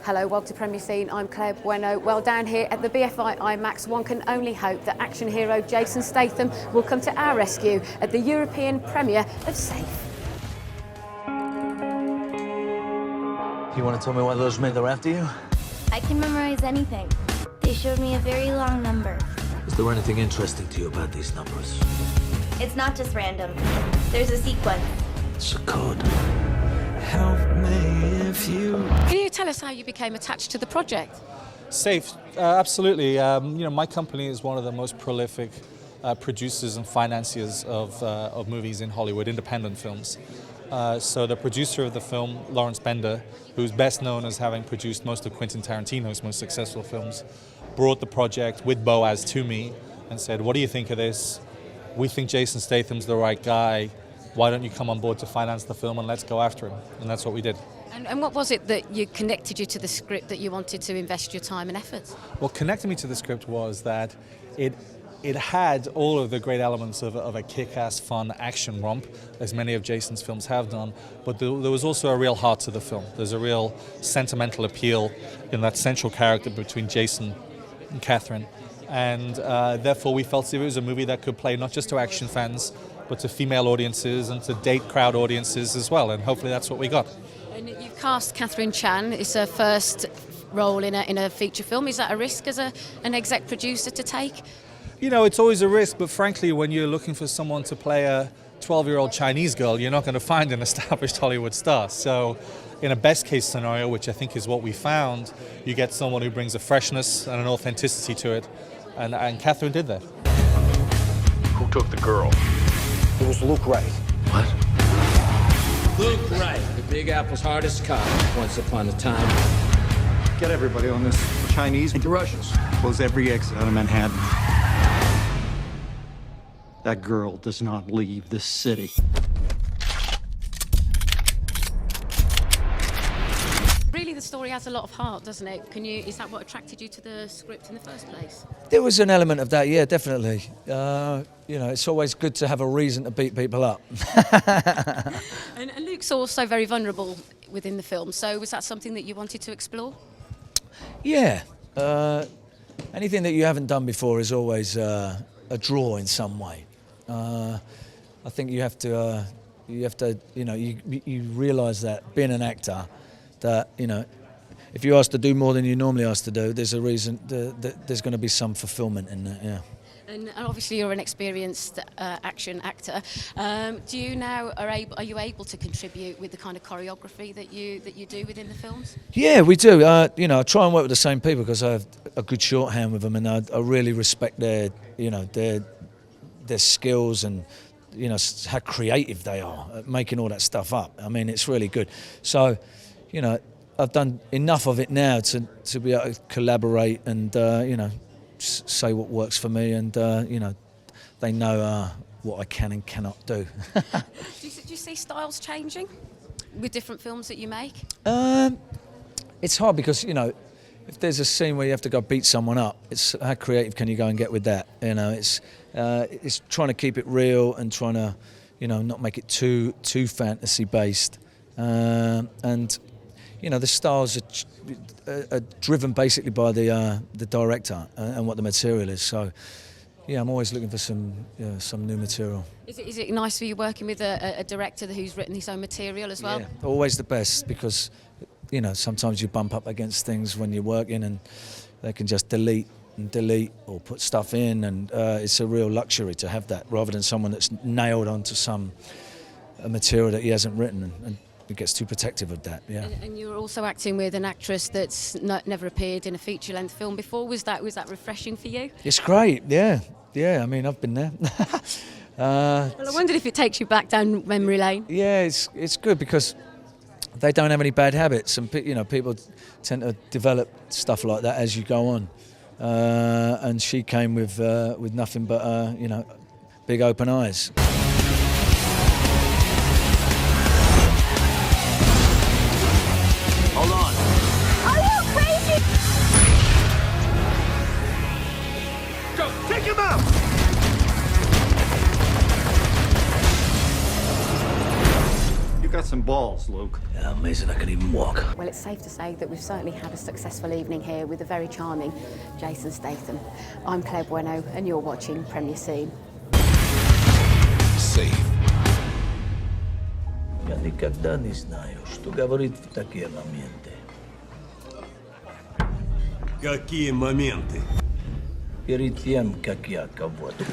Hello, welcome to Premier Scene. I'm Claire Bueno. Well, down here at the BFI IMAX, one can only hope that action hero Jason Statham will come to our rescue at the European premiere of Safe. You want to tell me why those men are after you? I can memorize anything. They showed me a very long number. Is there anything interesting to you about these numbers? It's not just random. There's a sequence. It's a code. Help me if you... Can you tell us how you became attached to the project? Safe, absolutely. My company is one of the most prolific producers and financiers of movies in Hollywood, independent films. So the producer of the film, Lawrence Bender, who's best known as having produced most of Quentin Tarantino's most successful films, brought the project with Boaz to me and said, "What do you think of this? We think Jason Statham's the right guy. Why don't you come on board to finance the film and let's go after him?" And that's what we did. And what was it that connected you to the script that you wanted to invest your time and effort? What connected me to the script was that it had all of the great elements of a kick-ass, fun action romp, as many of Jason's films have done, but there was also a real heart to the film. There's a real sentimental appeal in that central character between Jason and Catherine. And therefore we felt it was a movie that could play not just to action fans, but to female audiences and to date crowd audiences as well, and hopefully that's what we got. And you've cast Catherine Chan. It's her first role in a feature film. Is that a risk as an exec producer to take? You know, it's always a risk, but frankly, when you're looking for someone to play a 12-year-old Chinese girl, you're not going to find an established Hollywood star. So in a best-case scenario, which I think is what we found, you get someone who brings a freshness and an authenticity to it, and Catherine did that. Who took the girl? It was Luke Wright. What? Luke Wright, the Big Apple's hardest cop, once upon a time. Get everybody on this. Chinese and Russians. Close every exit out of Manhattan. That girl does not leave this city. Really, the story has a lot of heart, doesn't it? Is that what attracted you to the script in the first place? There was an element of that, yeah, definitely. It's always good to have a reason to beat people up. And Luke's also very vulnerable within the film, so was that something that you wanted to explore? Yeah. Anything that you haven't done before is always a draw in some way. I think you have to, you realise that being an actor, that, if you're asked to do more than you normally asked to do, there's a reason, there's going to be some fulfilment in that, yeah. And obviously you're an experienced action actor. Are you able to contribute with the kind of choreography that you do within the films? Yeah, we do. I try and work with the same people because I have a good shorthand with them, and I really respect their skills and how creative they are at making all that stuff up. I mean, it's really good. So, I've done enough of it now to be able to collaborate and say what works for me, and they know what I can and cannot do. Do you see styles changing with different films that you make? It's hard because if there's a scene where you have to go beat someone up, it's how creative can you go and get with that? It's trying to keep it real and trying to not make it too fantasy based, and the styles are driven basically by the director and what the material is. So, yeah, I'm always looking for some new material. Is it nice for you working with a director who's written his own material as well? Yeah, always the best, because sometimes you bump up against things when you're working and they can just delete or put stuff in, and it's a real luxury to have that rather than someone that's nailed onto a material that he hasn't written, and it gets too protective of that. Yeah. And you're also acting with an actress that's never appeared in a feature-length film before. Was that refreshing for you? It's great. Yeah. I mean, I've been there. Well, I wondered if it takes you back down memory lane. Yeah, it's good because they don't have any bad habits, and people tend to develop stuff like that as you go on. And she came with nothing but big open eyes. Hold on. Are you crazy? Go, take him out! You got some balls, Luke. Yeah, amazing, I can even walk. Well, it's safe to say that we've certainly had a successful evening here with the very charming Jason Statham. I'm Claire Bueno, and you're watching Premier Scene. Safe. Я никогда не знаю, что говорит в такие моменты. Какие моменты? Перед тем, как я кого-то